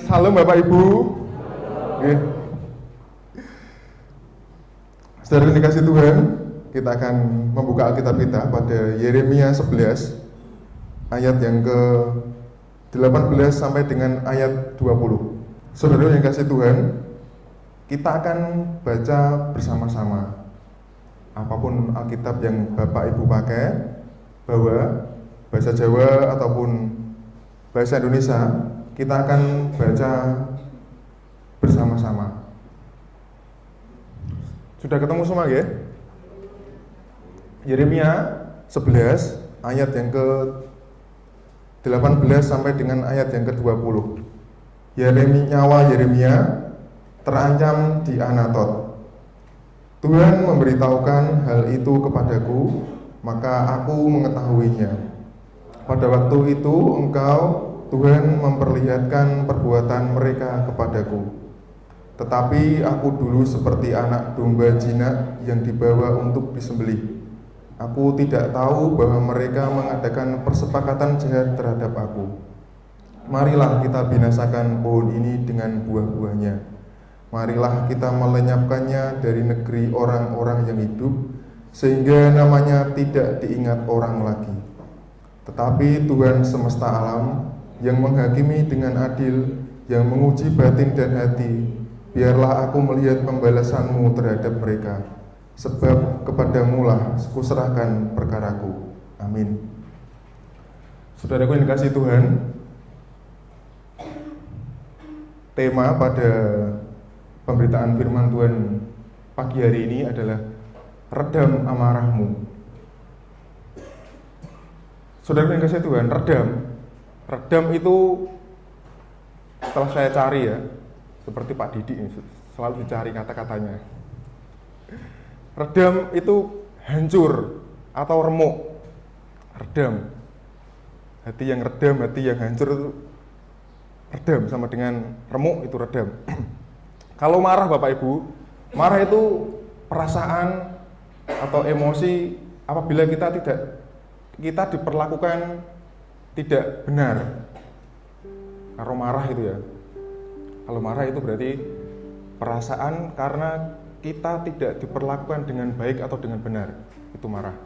Salam Bapak Ibu. Oke. Saudara yang dikasih Tuhan, kita akan membuka Alkitab kita pada Yeremia 11 ayat yang ke-18 sampai dengan ayat 20. Saudara yang dikasih Tuhan, kita akan baca bersama-sama. Apapun Alkitab yang Bapak Ibu pakai, bahwa bahasa Jawa ataupun bahasa Indonesia, kita akan baca bersama-sama. Sudah ketemu semua ya? Yeremia 11 ayat yang ke-18 sampai dengan ayat yang ke-20. Nyawa Yeremia terancam di Anatot. Tuhan memberitahukan hal itu kepadaku, maka aku mengetahuinya. Pada waktu itu engkau, Tuhan, memperlihatkan perbuatan mereka kepadaku. Tetapi aku dulu seperti anak domba jinak yang dibawa untuk disembelih. Aku tidak tahu bahwa mereka mengadakan persepakatan jahat terhadap aku. Marilah kita binasakan pohon ini dengan buah-buahnya. Marilah kita melenyapkannya dari negeri orang-orang yang hidup, sehingga namanya tidak diingat orang lagi. Tetapi Tuhan semesta alam yang menghakimi dengan adil, yang menguji batin dan hati, biarlah aku melihat pembalasanmu terhadap mereka, sebab kepadamulah kuserahkan perkaraku. Amin. Saudaraku yang dikasihi Tuhan, tema pada pemberitaan firman Tuhan pagi hari ini adalah redam amarahmu. Saudaraku yang dikasihi Tuhan, redam itu setelah saya cari ya, seperti Pak Didi ini selalu dicari kata-katanya. Redam itu hancur atau remuk. Redam. Hati yang redam, hati yang hancur itu redam, sama dengan remuk itu redam. Kalau marah Bapak Ibu, marah itu perasaan atau emosi apabila kita diperlakukan tidak benar. Kalau marah itu ya, kalau marah itu berarti perasaan karena kita tidak diperlakukan dengan baik atau dengan benar, itu marah.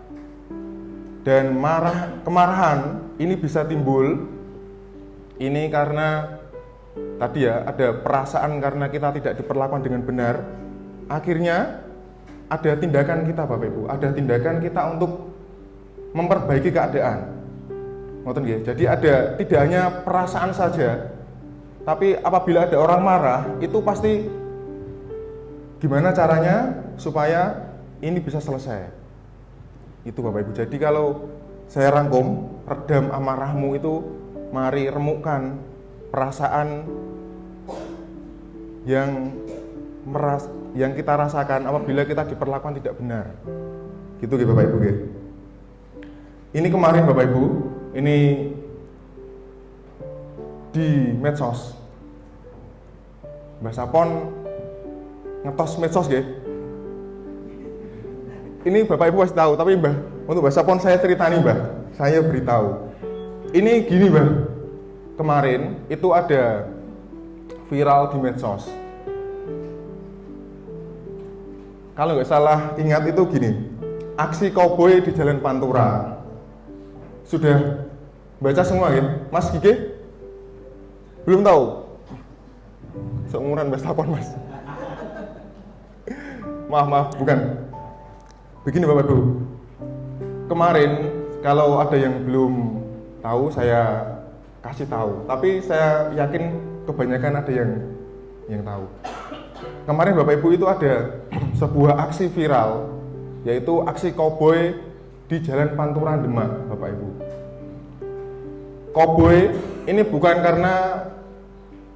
Dan kemarahan ini bisa timbul ini karena tadi ya, ada perasaan karena kita tidak diperlakukan dengan benar. Akhirnya ada tindakan kita Bapak Ibu, ada tindakan kita untuk memperbaiki keadaan. Ngoten nggih. Jadi ada, tidak hanya perasaan saja, tapi apabila ada orang marah, itu pasti gimana caranya supaya ini bisa selesai. Itu Bapak Ibu. Jadi kalau saya rangkum, redam amarahmu itu mari remukkan perasaan yang kita rasakan apabila kita diperlakukan tidak benar. Gitu nggih Bapak Ibu nggih. Ini kemarin Bapak Ibu, ini di medsos. Mbah Sapon ngetos medsos nggih. Ini Bapak Ibu pasti tahu, tapi untuk Mbah Sapon saya ceritani Mbah. Saya beritahu. Ini gini Mbah. Kemarin itu ada viral di medsos. Kalau nggak salah ingat itu gini, aksi koboi di Jalan Pantura. Sudah baca semua ya, Mas Gigi? Belum tahu? Seumuran Mbak Sapon Mas. Maaf, bukan. Begini Bapak Ibu, kemarin kalau ada yang belum tahu saya kasih tahu, tapi saya yakin kebanyakan ada yang tahu. Kemarin Bapak Ibu itu ada sebuah aksi viral, yaitu aksi koboi di Jalan Pantura Demak, Bapak Ibu. Koboi ini bukan karena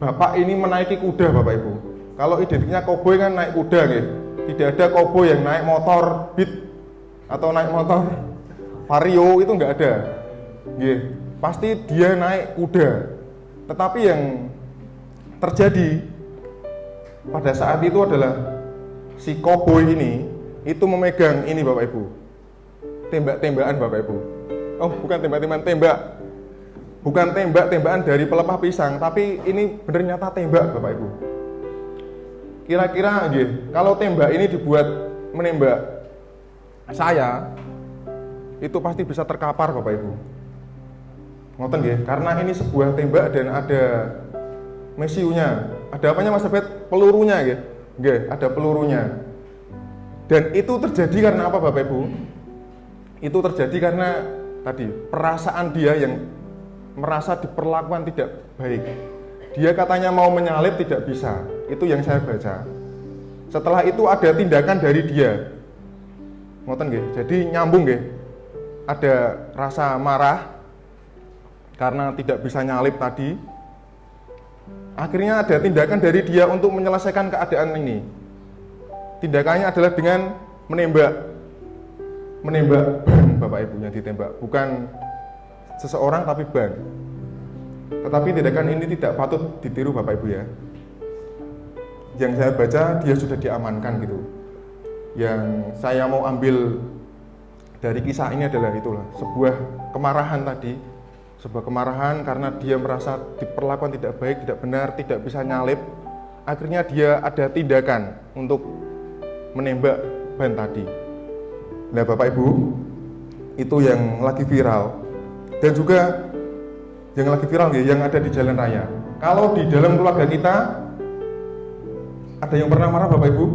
Bapak ini menaiki kuda, Bapak Ibu. Kalau identiknya koboi kan naik kuda, gitu. Tidak ada koboi yang naik motor Beat atau naik motor Vario, itu nggak ada. Gitu. Pasti dia naik kuda. Tetapi yang terjadi pada saat itu adalah si koboi ini itu memegang ini Bapak Ibu, tembak-tembakan Bapak Ibu. Oh bukan tembak-tembakan, tembak bukan tembak-tembakan dari pelepah pisang, tapi ini bener nyata tembak Bapak Ibu. Kira-kira kalau tembak ini dibuat menembak saya, itu pasti bisa terkapar Bapak Ibu. Ngoten nggih, karena ini sebuah tembak dan ada mesiunya. Ada apanya Mas David? Pelurunya nggih. Nggih, ada pelurunya. Dan itu terjadi karena apa Bapak Ibu? Itu terjadi karena tadi perasaan dia yang merasa diperlakukan tidak baik. Dia katanya mau menyalip tidak bisa. Itu yang saya baca. Setelah itu ada tindakan dari dia. Ngoten nggih. Jadi nyambung nggih. Ada rasa marah karena tidak bisa nyalip tadi. Akhirnya ada tindakan dari dia untuk menyelesaikan keadaan ini. Tindakannya adalah dengan menembak ban Bapak Ibu yang ditembak, bukan seseorang tapi ban. Tetapi tindakan ini tidak patut ditiru Bapak Ibu ya. Yang saya baca dia sudah diamankan gitu. Yang saya mau ambil dari kisah ini adalah itulah, sebuah kemarahan tadi, sebuah kemarahan karena dia merasa diperlakukan tidak baik, tidak benar, tidak bisa nyalip. Akhirnya dia ada tindakan untuk menembak ban tadi. Nah Bapak Ibu, itu yang lagi viral. Dan juga yang lagi viral yang ada di jalan raya. Kalau di dalam keluarga kita ada yang pernah marah Bapak Ibu?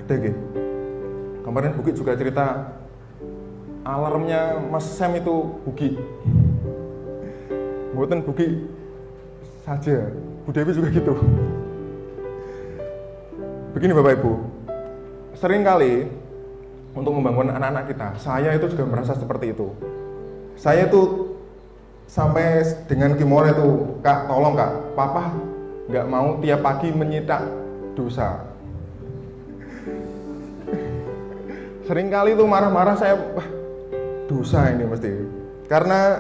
Ada nggih? Kemarin Bukit juga cerita alarmnya Mas Sam itu bugi. Mboten bugi saja, Bu Dewi juga gitu. Begini Bapak Ibu, seringkali untuk membangun anak-anak kita, saya itu juga merasa seperti itu. Saya itu sampai dengan Kimora itu, Kak tolong Kak, Papa nggak mau tiap pagi menyitak dosa. Seringkali itu marah-marah saya, wah dosa ini mesti. Karena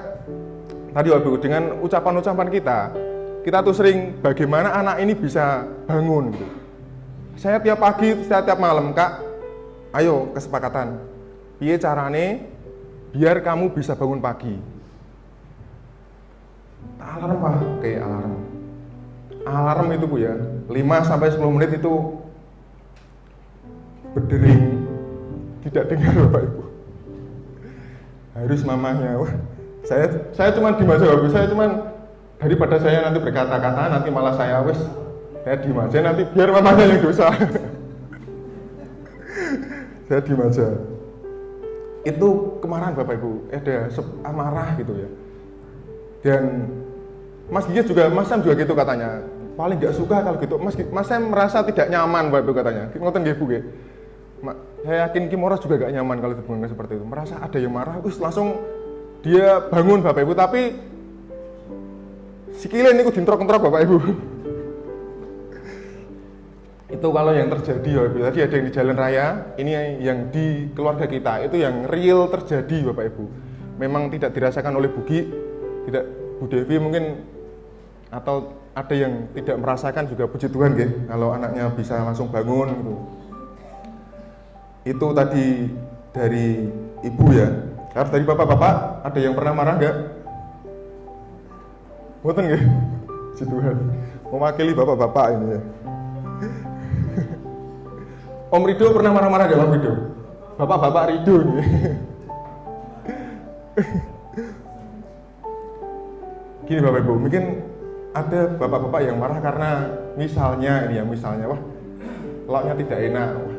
tadi Bapak Ibu, dengan ucapan-ucapan kita tuh sering bagaimana anak ini bisa bangun gitu. Saya tiap pagi, saya tiap malam, Kak, ayo kesepakatan. Piye carane biar kamu bisa bangun pagi? Alarm Pak, oke alarm. Alarm itu Bu ya, 5-10 menit itu berdering, tidak dengar Bapak Ibu. Harus mamanya, wah saya cuma diem aja Bapak Ibu, saya cuma daripada saya nanti berkata-kata, nanti malah saya saya diem aja, nanti biar mamanya yang dosa. Saya diem aja. Itu kemarahan Bapak Ibu, ada amarah gitu ya. Dan Mas Gigi juga, Mas Sam juga gitu katanya. Paling nggak suka kalau gitu. Mas Sam merasa tidak nyaman Bapak Ibu katanya. Ngoten nggih Bu nggih. Saya yakin Kimora juga gak nyaman kalau hubungan seperti itu. Merasa ada yang marah, langsung dia bangun Bapak Ibu, tapi sikile niku dintrok-entrok Bapak Ibu. Itu kalau yang terjadi Bapak Ibu. Tadi ada yang di jalan raya, ini yang di keluarga kita, itu yang real terjadi Bapak Ibu. Memang tidak dirasakan oleh Bugi, tidak Bu Devi mungkin, atau ada yang tidak merasakan juga, puji Tuhan nggih, kalau anaknya bisa langsung bangun gitu. Itu tadi dari Ibu ya. Harus dari Bapak-bapak, ada yang pernah marah nggak? Mboten nggih? Puji Tuhan. Mewakili Bapak-bapak ini ya. Om Rido pernah marah-marah nggak Om Rido? Bapak-bapak Rido nih. Gini Bapak Ibu, mungkin ada bapak-bapak yang marah karena misalnya ini ya, misalnya wah lauknya tidak enak. Wah,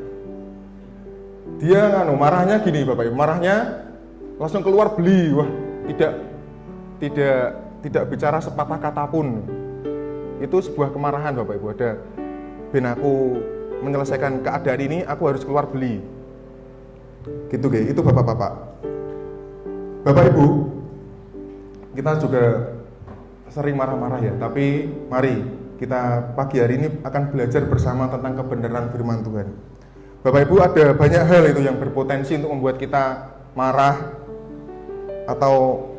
dia marahnya gini Bapak Ibu, marahnya langsung keluar beli, wah tidak bicara sepatah kata pun. Itu sebuah kemarahan Bapak Ibu. Ada ben aku menyelesaikan keadaan ini, aku harus keluar beli. Gitu itu bapak-bapak. Bapak Ibu, kita juga sering marah-marah ya, tapi mari kita pagi hari ini akan belajar bersama tentang kebenaran firman Tuhan. Bapak Ibu, ada banyak hal itu yang berpotensi untuk membuat kita marah atau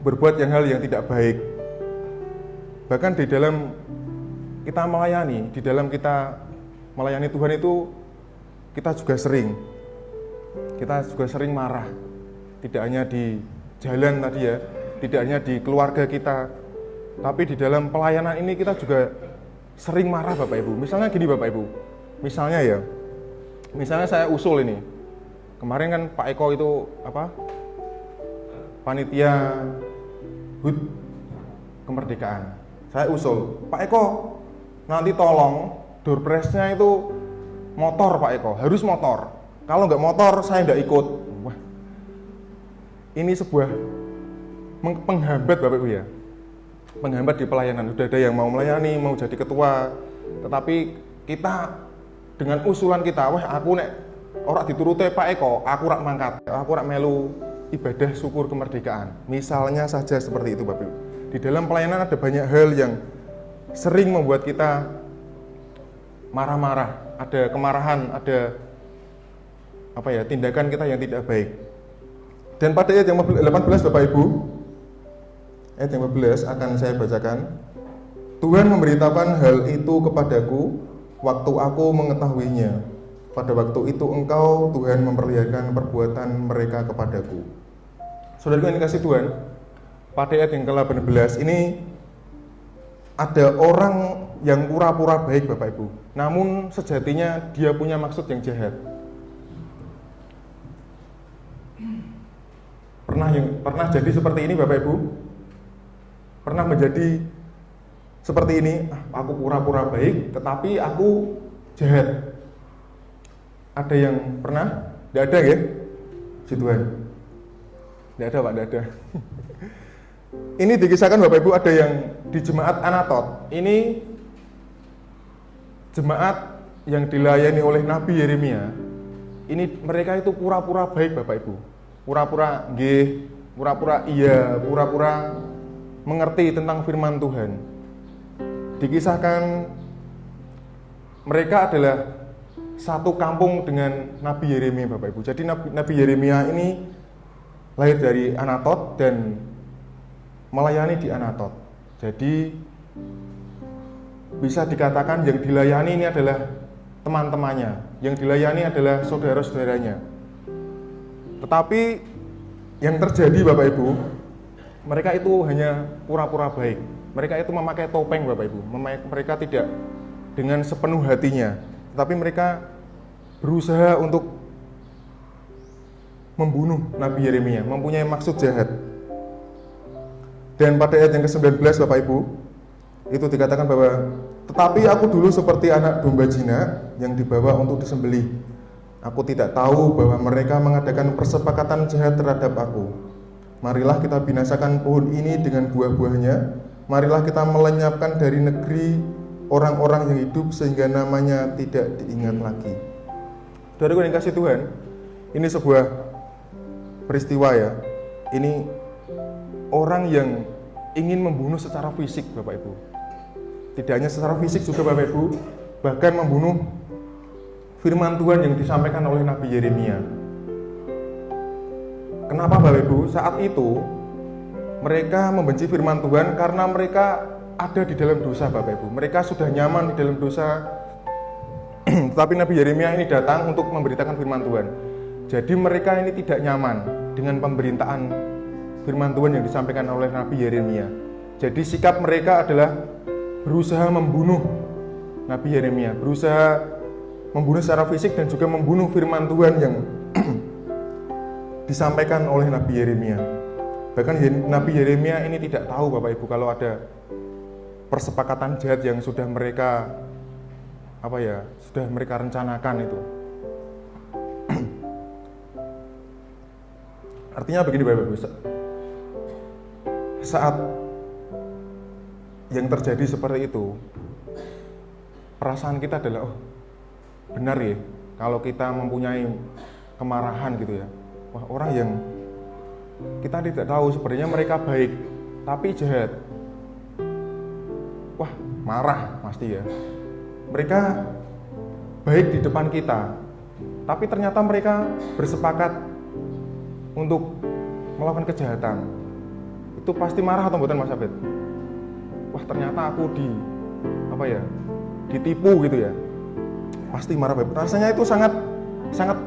berbuat hal yang tidak baik. Bahkan di dalam kita melayani, di dalam kita melayani Tuhan itu kita juga sering marah. Tidak hanya di jalan tadi ya, tidak hanya di keluarga kita, tapi di dalam pelayanan ini kita juga sering marah Bapak Ibu. Misalnya gini Bapak Ibu, misalnya saya usul ini, kemarin kan Pak Eko itu panitia HUT kemerdekaan. Saya usul, Pak Eko nanti tolong door prize-nya itu motor Pak Eko, harus motor. Kalau nggak motor saya nggak ikut. Wah, ini sebuah penghambat Bapak Ibu ya, penghambat di pelayanan. Sudah ada yang mau melayani, mau jadi ketua, tetapi kita dengan usulan kita, wah aku nek ora dituruti Pak Eko, aku rak mangkat, aku rak melu ibadah syukur kemerdekaan. Misalnya saja seperti itu Bapak Ibu. Di dalam pelayanan ada banyak hal yang sering membuat kita marah-marah, ada kemarahan, ada tindakan kita yang tidak baik. Dan pada ayat yang 18 Bapak Ibu, ayat yang 15 akan saya bacakan. Tuhan memberitakan hal itu kepadaku waktu aku mengetahuinya. Pada waktu itu engkau Tuhan memperlihatkan perbuatan mereka kepadaku. Saudaraku yang dikasihi Tuhan, pada ayat yang ke-18 ini ada orang yang pura-pura baik Bapak Ibu, namun sejatinya dia punya maksud yang jahat. Pernah jadi seperti ini Bapak Ibu? Pernah menjadi seperti ini, aku pura-pura baik tetapi aku jahat. Ada yang pernah? Tidak ada ya? Si Tuhan. Tidak ada Pak, tidak ada. Ini dikisahkan Bapak Ibu, ada yang di jemaat Anatot. Ini jemaat yang dilayani oleh Nabi Yeremia. Ini mereka itu pura-pura baik Bapak Ibu. Pura-pura nggih, pura-pura iya, pura-pura mengerti tentang firman Tuhan. Dikisahkan mereka adalah satu kampung dengan Nabi Yeremia Bapak Ibu. Jadi Nabi Yeremia ini lahir dari Anatot dan melayani di Anatot. Jadi bisa dikatakan yang dilayani ini adalah teman-temannya, yang dilayani adalah saudara-saudaranya. Tetapi yang terjadi Bapak Ibu, mereka itu hanya pura-pura baik. Mereka itu memakai topeng Bapak Ibu. Mereka tidak dengan sepenuh hatinya, tetapi mereka berusaha untuk membunuh Nabi Yeremia, mempunyai maksud jahat. Dan pada ayat yang ke-19 Bapak Ibu, itu dikatakan bahwa tetapi aku dulu seperti anak domba jinak yang dibawa untuk disembelih. Aku tidak tahu bahwa mereka mengadakan persepakatan jahat terhadap aku. Marilah kita binasakan pohon ini dengan buah-buahnya. Marilah kita melenyapkan dari negeri orang-orang yang hidup sehingga namanya tidak diingat lagi. Saudaraku yang dikasihi Tuhan, ini sebuah peristiwa ya. Ini orang yang ingin membunuh secara fisik Bapak Ibu. Tidak hanya secara fisik juga Bapak Ibu, bahkan membunuh firman Tuhan yang disampaikan oleh Nabi Yeremia. Kenapa Bapak Ibu? Saat itu mereka membenci firman Tuhan karena mereka ada di dalam dosa Bapak Ibu. Mereka sudah nyaman di dalam dosa. Tetapi Nabi Yeremia ini datang untuk memberitakan firman Tuhan. Jadi mereka ini tidak nyaman dengan pemberitaan firman Tuhan yang disampaikan oleh Nabi Yeremia. Jadi sikap mereka adalah berusaha membunuh Nabi Yeremia, berusaha membunuh secara fisik dan juga membunuh firman Tuhan yang disampaikan oleh Nabi Yeremia. Bahkan Nabi Yeremia ini tidak tahu Bapak Ibu kalau ada persepakatan jahat yang sudah mereka sudah mereka rencanakan itu. Artinya begini Bapak Ibu, saat yang terjadi seperti itu, perasaan kita adalah benar ya, kalau kita mempunyai kemarahan gitu ya. Wah, orang yang kita tidak tahu sebenarnya mereka baik tapi jahat. Wah, marah pasti ya. Mereka baik di depan kita, tapi ternyata mereka bersepakat untuk melakukan kejahatan. Itu pasti marah atau bukan Mas Abed? Wah, ternyata aku ditipu gitu ya. Pasti marah Bapak. Rasanya itu sangat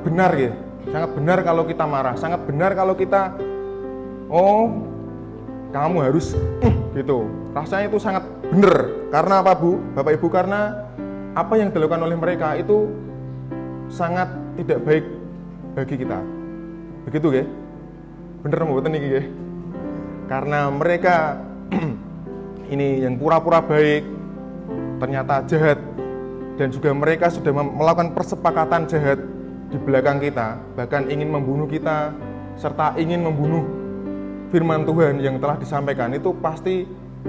benar ya. Sangat benar kalau kita marah, sangat benar kalau kita kamu harus gitu. Rasanya itu sangat benar. Karena apa, Bu? Bapak Ibu, karena apa yang dilakukan oleh mereka itu sangat tidak baik bagi kita. Begitu ya? Bener mboten niki nggih. Karena mereka ini yang pura-pura baik ternyata jahat, dan juga mereka sudah melakukan persepakatan jahat di belakang kita, bahkan ingin membunuh kita serta ingin membunuh firman Tuhan yang telah disampaikan. Itu pasti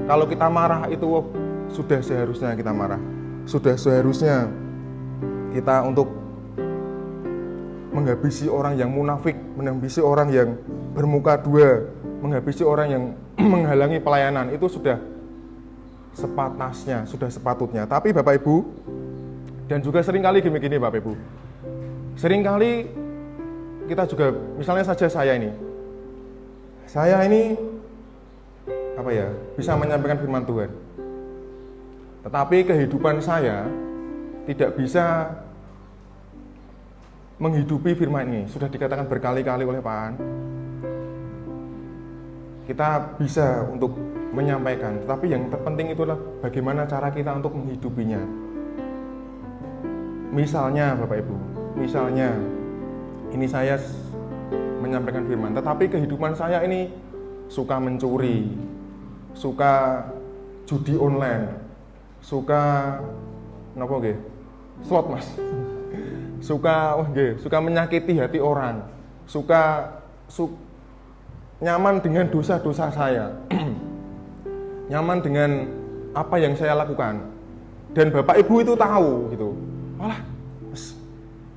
kalau kita marah itu sudah seharusnya kita marah. Sudah seharusnya kita untuk menghabisi orang yang munafik, menghabisi orang yang bermuka dua, menghabisi orang yang menghalangi pelayanan. Itu sudah sepantasnya, sudah sepatutnya. Tapi Bapak Ibu, dan juga seringkali gini Bapak Ibu, seringkali kita juga, misalnya saja saya ini bisa menyampaikan firman Tuhan, tetapi kehidupan saya tidak bisa menghidupi firman ini. Sudah dikatakan berkali-kali oleh Pak An, kita bisa untuk menyampaikan, tetapi yang terpenting itulah bagaimana cara kita untuk menghidupinya. Misalnya Bapak Ibu, ini saya menyampaikan firman, tetapi kehidupan saya ini suka mencuri, suka judi online, suka slot Mas, suka menyakiti hati orang, nyaman dengan dosa-dosa saya, nyaman dengan apa yang saya lakukan, dan Bapak Ibu itu tahu gitu. Malah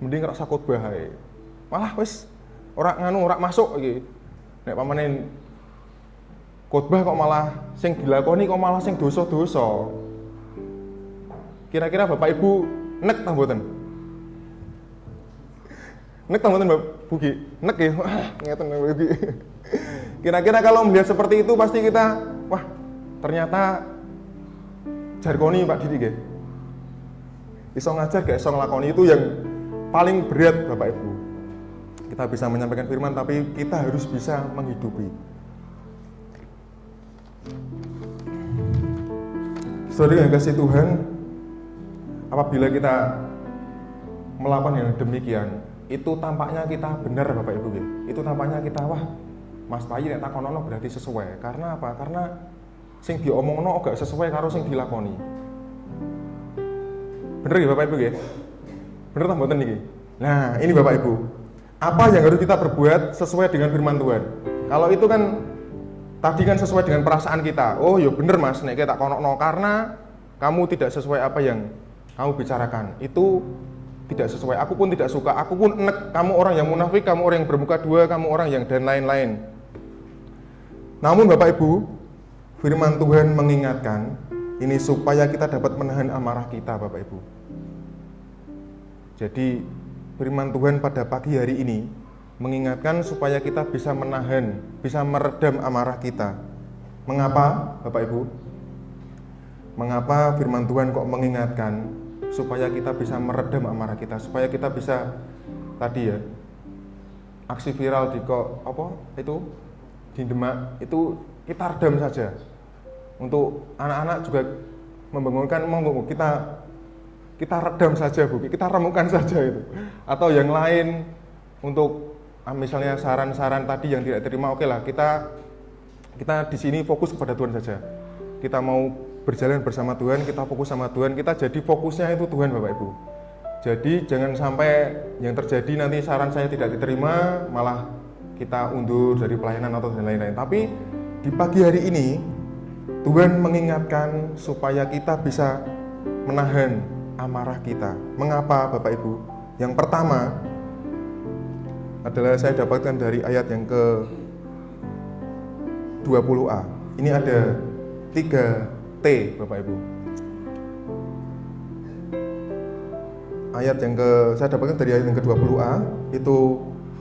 mending rasa khotbah ae. Malah wis ora masuk iki. Nek pamane khotbah kok malah sing dilakoni kok malah sing dosa-dosa. Kira-kira Bapak Ibu nek ta mboten? Nek ta mboten Bapak Bugi? Nek ya. Ngeten Bugi. Kira-kira kalau melihat seperti itu pasti kita, wah, ternyata jargoni Pak Didi nggih. Iso ngajar gak iso nglakoni, itu yang paling berat Bapak Ibu. Kita bisa menyampaikan firman tapi kita harus bisa menghidupi. Saudara yang kasih Tuhan, apabila kita melakukan yang demikian, itu tampaknya kita benar Bapak Ibu. Itu tampaknya kita, wah, Mas Bayi nek takonono berarti sesuai. Karena apa? Karena sing diomongno gak sesuai karo sing dilakoni. Bener ya Bapak Ibu ya? Bener tak mboten niki? Nah, ini Bapak Ibu, apa yang harus kita berbuat sesuai dengan firman Tuhan? Kalau itu kan tadi kan sesuai dengan perasaan kita. Oh, ya bener Mas, nek tak konokno karena kamu tidak sesuai apa yang kamu bicarakan. Itu tidak sesuai. Aku pun tidak suka. Aku pun enek. Kamu orang yang munafik, kamu orang yang bermuka dua, kamu orang yang dan lain-lain. Namun Bapak Ibu, firman Tuhan mengingatkan ini supaya kita dapat menahan amarah kita Bapak Ibu. Jadi firman Tuhan pada pagi hari ini mengingatkan supaya kita bisa menahan, bisa meredam amarah kita. Mengapa Bapak Ibu? Mengapa firman Tuhan kok mengingatkan supaya kita bisa meredam amarah kita, supaya kita bisa tadi ya, aksi viral di di Demak itu kita redam saja. Untuk anak-anak juga membangunkan, kita redam saja Bu, kita remukkan saja itu. Atau yang lain untuk misalnya saran-saran tadi yang tidak terima, oke lah, kita di sini fokus kepada Tuhan saja. Kita mau berjalan bersama Tuhan, kita fokus sama Tuhan, kita jadi fokusnya itu Tuhan Bapak Ibu. Jadi jangan sampai yang terjadi nanti saran saya tidak diterima, malah kita undur dari pelayanan atau dan lain-lain. Tapi di pagi hari ini Tuhan mengingatkan supaya kita bisa menahan amarah kita. Mengapa Bapak Ibu? Yang pertama adalah saya dapatkan dari ayat yang ke 20a. Ini ada 3 T Bapak Ibu. Ayat yang saya dapatkan dari ayat yang ke 20a itu,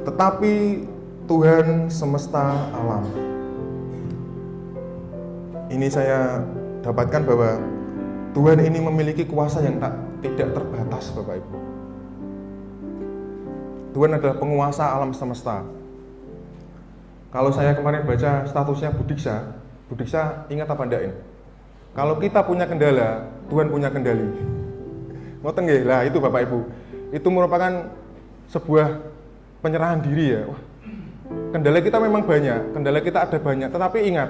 tetapi Tuhan semesta alam. Ini saya dapatkan bahwa Tuhan ini memiliki kuasa yang tidak terbatas Bapak Ibu. Tuhan adalah penguasa alam semesta. Kalau saya kemarin baca statusnya Budiksa, Bu Diksa ingat apa enggak ini? Kalau kita punya kendala, Tuhan punya kendali. Ngoten nggih? Lah itu Bapak Ibu. Itu merupakan sebuah penyerahan diri ya. Wah, kendala kita memang banyak, kendala kita ada banyak, tetapi ingat,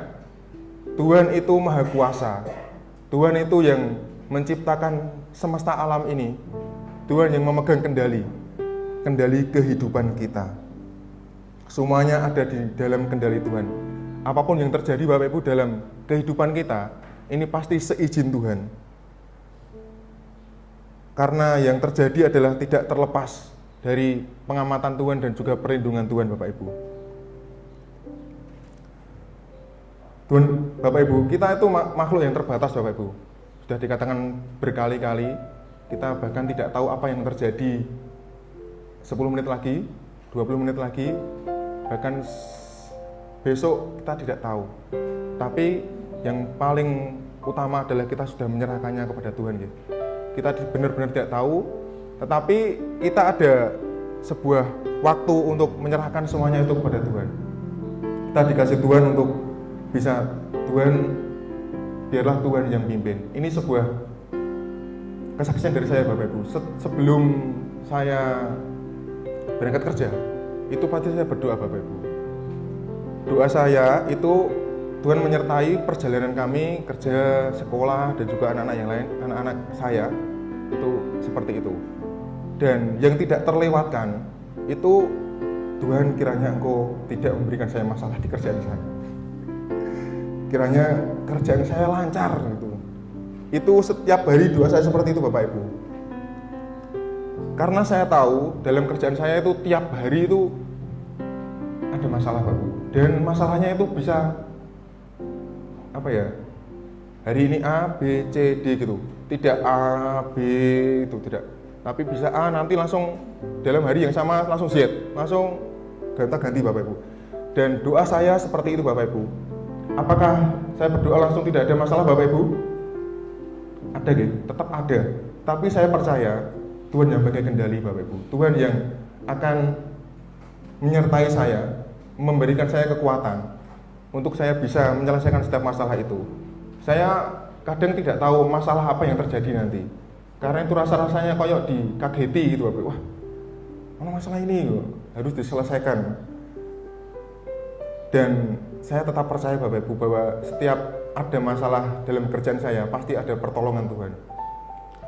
Tuhan itu maha kuasa. Tuhan itu yang menciptakan semesta alam ini. Tuhan yang memegang kendali kehidupan kita. Semuanya ada di dalam kendali Tuhan. Apapun yang terjadi Bapak Ibu dalam kehidupan kita, ini pasti seizin Tuhan. Karena yang terjadi adalah tidak terlepas dari pengamatan Tuhan dan juga perlindungan Tuhan Bapak Ibu. Tuhan, Bapak Ibu, kita itu makhluk yang terbatas Bapak Ibu. Sudah dikatakan berkali-kali, kita bahkan tidak tahu apa yang terjadi 10 menit lagi, 20 menit lagi, bahkan besok kita tidak tahu. Tapi yang paling utama adalah kita sudah menyerahkannya kepada Tuhan. Kita benar-benar tidak tahu, tetapi kita ada sebuah waktu untuk menyerahkan semuanya itu kepada Tuhan. Kita dikasih Tuhan untuk bisa, Tuhan, biarlah Tuhan yang pimpin. Ini sebuah kesaksian dari saya Bapak Ibu. Sebelum saya berangkat kerja, itu pasti saya berdoa Bapak Ibu. Doa saya itu Tuhan menyertai perjalanan kami kerja, sekolah, dan juga anak-anak yang lain, anak-anak saya itu seperti itu. Dan yang tidak terlewatkan itu, Tuhan, kiranya Engkau tidak memberikan saya masalah di kerjaan saya. Kiranya kerjaan saya lancar gitu. Itu setiap hari doa saya seperti itu Bapak Ibu. Karena saya tahu dalam kerjaan saya itu tiap hari itu ada masalah Bapak Ibu. Dan masalahnya itu bisa apa ya? Hari ini A, B, C, D gitu. Tidak A, B itu tidak. Tapi bisa A, nanti langsung dalam hari yang sama langsung Z, langsung ganti Bapak Ibu. Dan doa saya seperti itu Bapak Ibu. Apakah saya berdoa langsung tidak ada masalah Bapak Ibu? Ada gitu, tetap ada. Tapi saya percaya Tuhan yang pakai kendali Bapak Ibu. Tuhan yang akan menyertai saya, memberikan saya kekuatan untuk saya bisa menyelesaikan setiap masalah itu. Saya kadang tidak tahu masalah apa yang terjadi nanti. Karena itu rasa-rasanya kayak dikageti gitu Bapak Ibu. Wah, mana masalah ini harus diselesaikan. Dan saya tetap percaya Bapak Ibu bahwa setiap ada masalah dalam kerjaan saya pasti ada pertolongan Tuhan.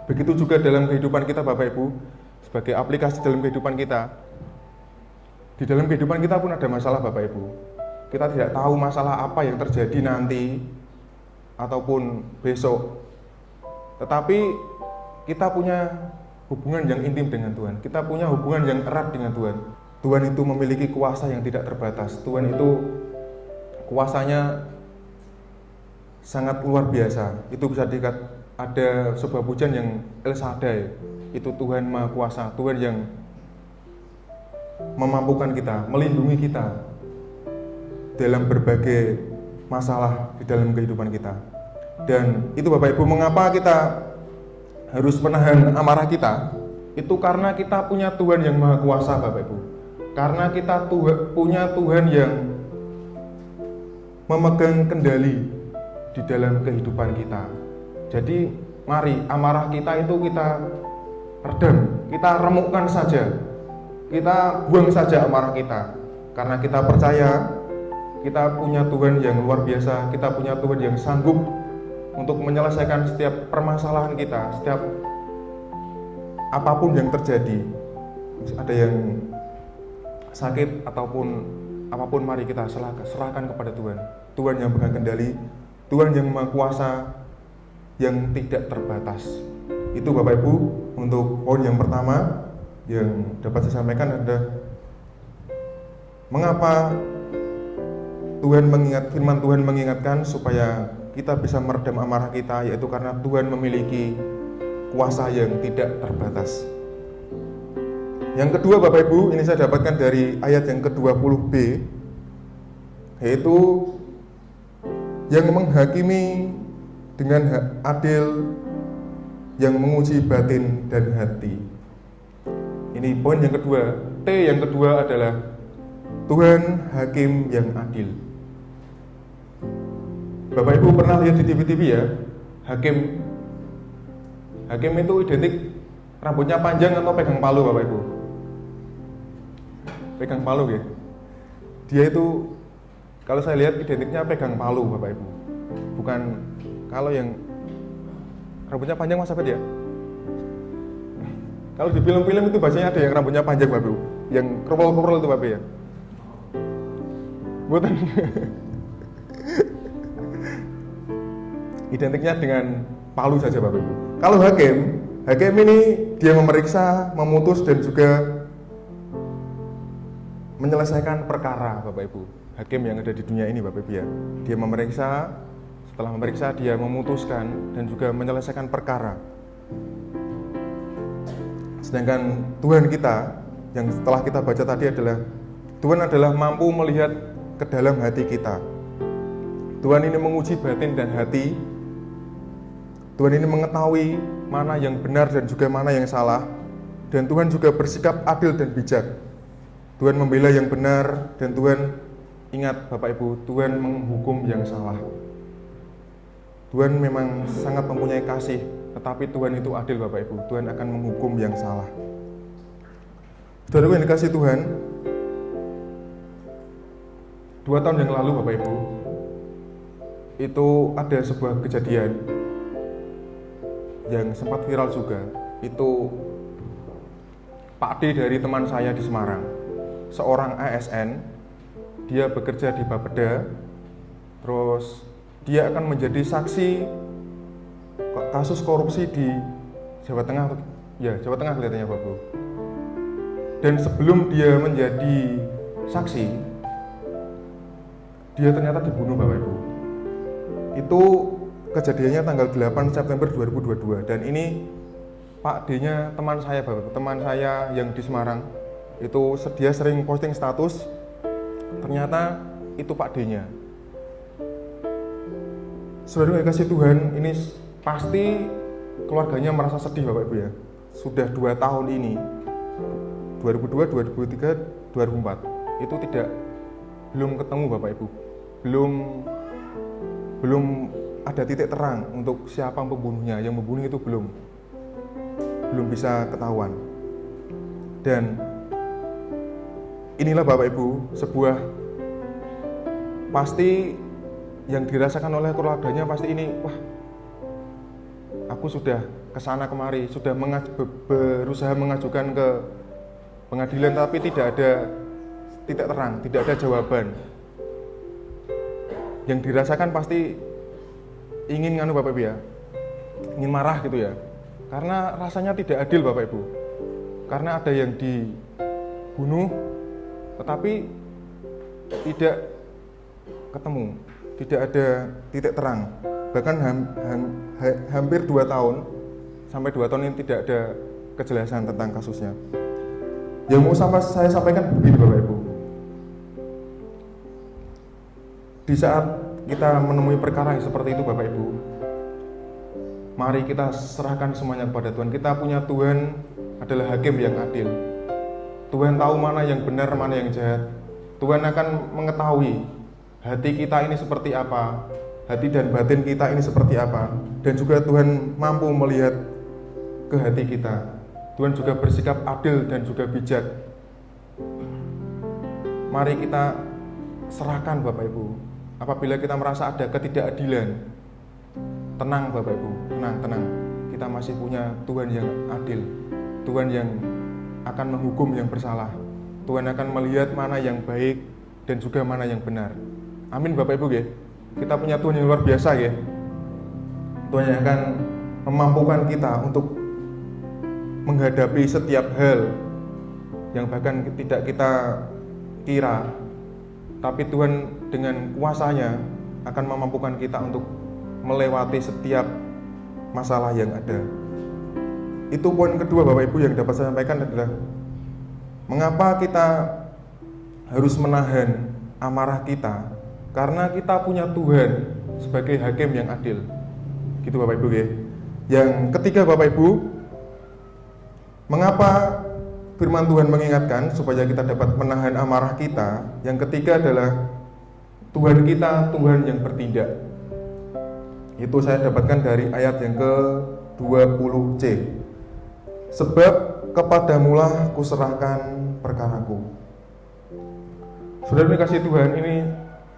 Begitu juga dalam kehidupan kita Bapak Ibu, sebagai aplikasi dalam kehidupan kita. Di dalam kehidupan kita pun ada masalah Bapak Ibu. Kita tidak tahu masalah apa yang terjadi nanti ataupun besok. Tetapi kita punya hubungan yang intim dengan Tuhan. Kita punya hubungan yang erat dengan Tuhan. Tuhan itu memiliki kuasa yang tidak terbatas. Tuhan itu kuasanya sangat luar biasa. Itu bisa ada sebuah pujian yang El Shaddai. Itu Tuhan Maha Kuasa, Tuhan yang memampukan kita, melindungi kita dalam berbagai masalah di dalam kehidupan kita. Dan itu Bapak Ibu, mengapa kita harus menahan amarah kita? Itu karena kita punya Tuhan yang Maha Kuasa Bapak Ibu. Karena kita punya Tuhan yang memegang kendali di dalam kehidupan kita. Jadi mari amarah kita itu kita redam, kita remukkan saja, kita buang saja amarah kita. Karena kita percaya kita punya Tuhan yang luar biasa, kita punya Tuhan yang sanggup untuk menyelesaikan setiap permasalahan kita, setiap apapun yang terjadi. Ada yang sakit ataupun apapun, mari kita serahkan kepada Tuhan. Tuhan yang pegang kendali, Tuhan yang Maha Kuasa, yang tidak terbatas. Itu Bapak Ibu untuk poin yang pertama yang dapat saya sampaikan adalah mengapa firman Tuhan mengingatkan supaya kita bisa meredam amarah kita, yaitu karena Tuhan memiliki kuasa yang tidak terbatas. Yang kedua Bapak Ibu, ini saya dapatkan dari ayat yang ke-20b, yaitu yang menghakimi dengan adil, yang menguji batin dan hati. Ini poin yang kedua. T yang kedua adalah Tuhan hakim yang adil. Bapak Ibu pernah lihat di TV-TV ya, hakim itu identik rambutnya panjang atau pegang palu Bapak Ibu? Pegang palu ya. Dia itu kalau saya lihat identiknya pegang palu Bapak Ibu. Bukan kalau yang rambutnya panjang Mas Abed ya. Kalau di film-film itu biasanya ada yang rambutnya panjang Bapak Ibu, yang kerol-kerol itu Bapak Ibu ya. Bukan. Identiknya dengan palu saja Bapak Ibu. Kalau hakim ini dia memeriksa, memutus dan juga menyelesaikan perkara Bapak Ibu. Hakim yang ada di dunia ini Bapak Ibu ya. Dia memeriksa, setelah memeriksa dia memutuskan dan juga menyelesaikan perkara. Sedangkan Tuhan kita yang setelah kita baca tadi adalah Tuhan adalah mampu melihat ke dalam hati kita. Tuhan ini menguji batin dan hati. Tuhan ini mengetahui mana yang benar dan juga mana yang salah. Dan Tuhan juga bersikap adil dan bijak. Tuhan membela yang benar dan Tuhan, ingat Bapak Ibu, Tuhan menghukum yang salah. Tuhan memang sangat mempunyai kasih, tetapi Tuhan itu adil Bapak Ibu. Tuhan akan menghukum yang salah. Saudaraku yang dikasihi Tuhan, 2 tahun yang lalu Bapak Ibu, itu ada sebuah kejadian yang sempat viral juga. Itu Pak D dari teman saya di Semarang, seorang ASN, dia bekerja di Bapeda, terus dia akan menjadi saksi kasus korupsi di Jawa Tengah, ya Jawa Tengah kelihatannya Bapak Ibu. Dan sebelum dia menjadi saksi, dia ternyata dibunuh Bapak Ibu. Itu kejadiannya tanggal 8 September 2022 dan ini Pak D-nya teman saya Bapak Ibu, teman saya yang di Semarang. Itu dia sering posting status, ternyata itu Pak D-nya. Saudara yang kasih Tuhan, ini pasti keluarganya merasa sedih Bapak Ibu ya. Sudah 2 tahun ini, 2002, 2003, 2004, itu belum ketemu Bapak Ibu. Belum ada titik terang untuk siapa pembunuhnya. Yang membunuh itu belum bisa ketahuan. Dan inilah Bapak Ibu, sebuah pasti yang dirasakan oleh keluarganya pasti ini, wah, aku sudah kesana kemari, sudah berusaha mengajukan ke pengadilan tapi tidak ada titik terang, tidak ada jawaban. Yang dirasakan pasti ingin Bapak Ibu ya, ingin marah gitu ya, karena rasanya tidak adil Bapak Ibu. Karena ada yang dibunuh tetapi tidak ketemu, tidak ada titik terang. Bahkan hampir 2 tahun, sampai 2 tahun ini tidak ada kejelasan tentang kasusnya. Yang mau saya sampaikan begini Bapak Ibu, di saat kita menemui perkara yang seperti itu Bapak Ibu, mari kita serahkan semuanya kepada Tuhan. Kita punya Tuhan adalah hakim yang adil. Tuhan tahu mana yang benar, mana yang jahat. Tuhan akan mengetahui hati kita ini seperti apa, hati dan batin kita ini seperti apa. Dan juga Tuhan mampu melihat ke hati kita. Tuhan juga bersikap adil dan juga bijak. Mari kita serahkan Bapak Ibu. Apabila kita merasa ada ketidakadilan, tenang Bapak Ibu, tenang. Kita masih punya Tuhan yang adil, Tuhan yang akan menghukum yang bersalah. Tuhan akan melihat mana yang baik dan juga mana yang benar. Amin Bapak Ibu ya. Kita punya Tuhan yang luar biasa ya. Tuhan yang akan memampukan kita untuk menghadapi setiap hal yang bahkan tidak kita kira. Tapi Tuhan dengan kuasa-Nya akan memampukan kita untuk melewati setiap masalah yang ada. Itu poin kedua Bapak Ibu yang dapat saya sampaikan adalah mengapa kita harus menahan amarah kita, karena kita punya Tuhan sebagai hakim yang adil. Gitu Bapak Ibu ya. Yang ketiga Bapak Ibu, mengapa firman Tuhan mengingatkan supaya kita dapat menahan amarah kita? Yang ketiga adalah Tuhan kita Tuhan yang bertindak. Itu saya dapatkan dari ayat yang ke-20C. Sebab kepadamulah kuserahkan perkaraku. Saudara dikasih Tuhan, ini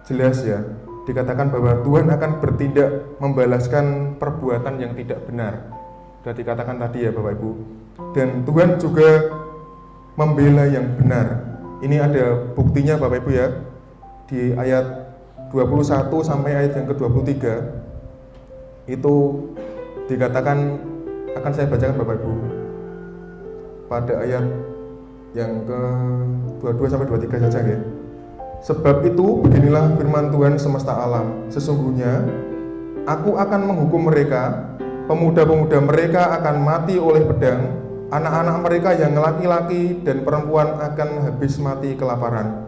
jelas ya, dikatakan bahwa Tuhan akan bertindak membalaskan perbuatan yang tidak benar. Sudah dikatakan tadi ya Bapak Ibu. Dan Tuhan juga membela yang benar. Ini ada buktinya Bapak Ibu ya, di ayat 21 sampai ayat yang ke-23 itu dikatakan, akan saya bacakan Bapak Ibu pada ayat yang ke-22 sampai 23 saja ya. Sebab itu beginilah firman Tuhan semesta alam, sesungguhnya aku akan menghukum mereka, pemuda-pemuda mereka akan mati oleh pedang, anak-anak mereka yang laki-laki dan perempuan akan habis mati kelaparan.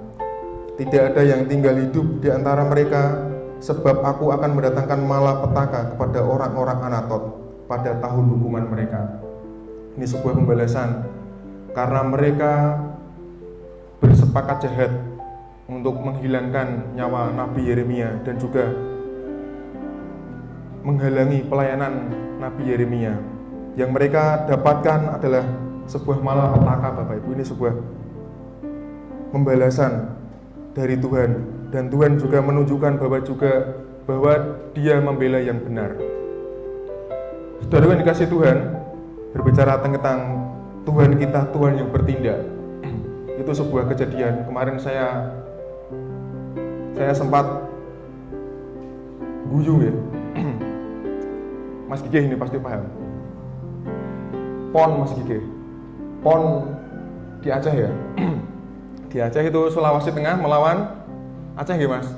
Tidak ada yang tinggal hidup di antara mereka, sebab aku akan mendatangkan malapetaka kepada orang-orang Anatot pada tahun hukuman mereka. Ini sebuah pembalasan karena mereka bersepakat jahat untuk menghilangkan nyawa Nabi Yeremia dan juga menghalangi pelayanan Nabi Yeremia. Yang mereka dapatkan adalah sebuah malapetaka Bapak Ibu. Ini sebuah pembalasan dari Tuhan, dan Tuhan juga menunjukkan bahwa Dia membela yang benar. Saudara yang dikasih Tuhan, berbicara tentang Tuhan kita, Tuhan yang bertindak. Itu sebuah kejadian. Kemarin saya sempat guyu ya. Mas Gige ini pasti paham. PON Mas Gige. PON di Aceh ya. Di Aceh itu Sulawesi Tengah melawan Aceh ya Mas.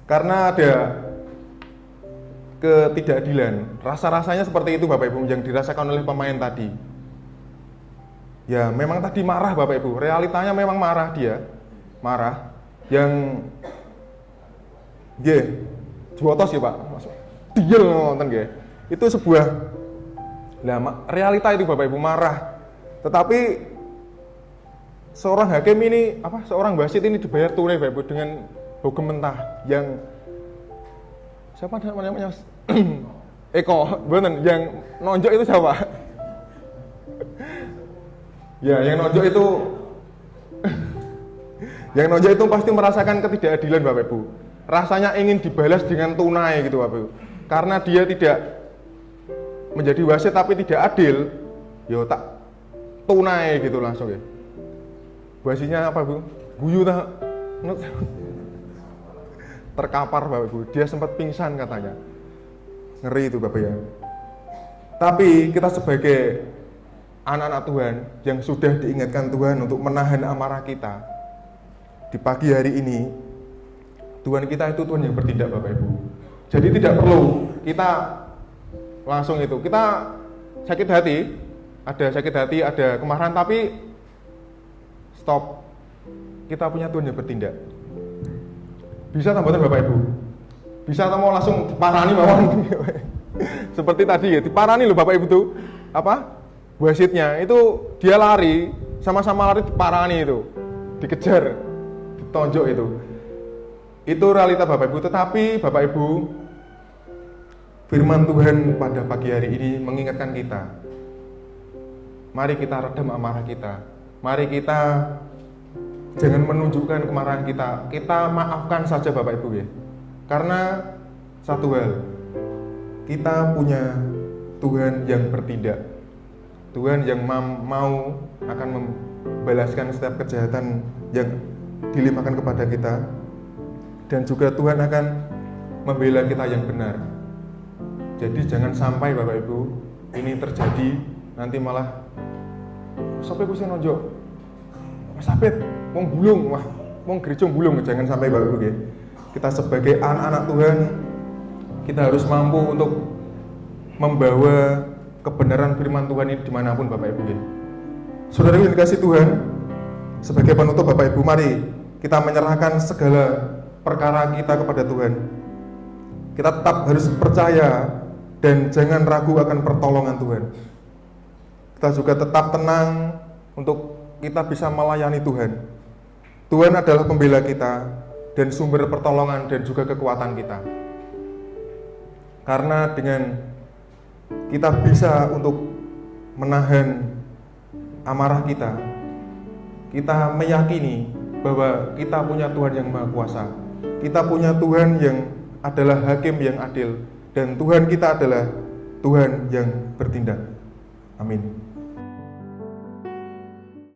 Karena ada ketidakadilan. Rasa-rasanya seperti itu Bapak Ibu yang dirasakan oleh pemain tadi. Ya memang tadi marah Bapak Ibu. Realitanya memang marah dia. Marah. Yang juotos ya Pak. Dia nonton nggih. Itu sebuah realita itu Bapak Ibu, marah. Tetapi seorang hakim ini, seorang wasit ini dibayar tunai Bapak Ibu dengan hukum mentah yang siapa namanya? Eko, bener, yang nonjok itu siapa? Ya, yang nonjok itu yang nonjok itu pasti merasakan ketidakadilan Bapak Ibu. Rasanya ingin dibalas dengan tunai gitu Bapak Ibu. Karena dia tidak menjadi wasit tapi tidak adil, ya tak tunai gitu langsung ya. Wasitnya apa Bu? Guyu tak? Terkapar Bapak Ibu, dia sempat pingsan katanya. Ngeri itu Bapak ya. Tapi kita sebagai anak-anak Tuhan yang sudah diingatkan Tuhan untuk menahan amarah kita, di pagi hari ini Tuhan kita itu Tuhan yang bertindak Bapak Ibu. Jadi tidak perlu kita langsung itu, kita sakit hati, ada kemarahan, tapi stop. Kita punya Tuhan yang bertindak. Bisa tambahan Bapak Ibu? Bisa atau mau langsung diparani mawon? Seperti tadi ya, diparani loh Bapak Ibu tuh. Wasitnya itu dia lari, sama-sama lari diparani itu. Dikejar, ditonjok itu. Itu realita Bapak Ibu, tetapi Bapak Ibu, firman Tuhan pada pagi hari ini mengingatkan kita. Mari kita redam amarah kita. Mari kita jangan menunjukkan kemarahan kita. Kita maafkan saja Bapak Ibu ya. Karena satu hal, kita punya Tuhan yang bertindak. Tuhan yang mau akan membalaskan setiap kejahatan yang dilimpahkan kepada kita. Dan juga Tuhan akan membela kita yang benar. Jadi jangan sampai Bapak Ibu ini terjadi nanti malah sampai gue nonjok Mas Abed mau bulung, mau gereja bulung. Jangan sampai Bapak Ibu ya. Kita sebagai anak-anak Tuhan, kita harus mampu untuk membawa kebenaran firman Tuhan ini dimanapun Bapak Ibu ya. Saudara yang dikasih Tuhan, sebagai penutup Bapak Ibu, mari kita menyerahkan segala perkara kita kepada Tuhan. Kita tetap harus percaya dan jangan ragu akan pertolongan Tuhan. Kita juga tetap tenang untuk kita bisa melayani Tuhan. Tuhan adalah pembela kita dan sumber pertolongan dan juga kekuatan kita. Karena dengan kita bisa untuk menahan amarah kita meyakini bahwa kita punya Tuhan yang Maha Kuasa. Kita punya Tuhan yang adalah hakim yang adil, dan Tuhan kita adalah Tuhan yang bertindak. Amin.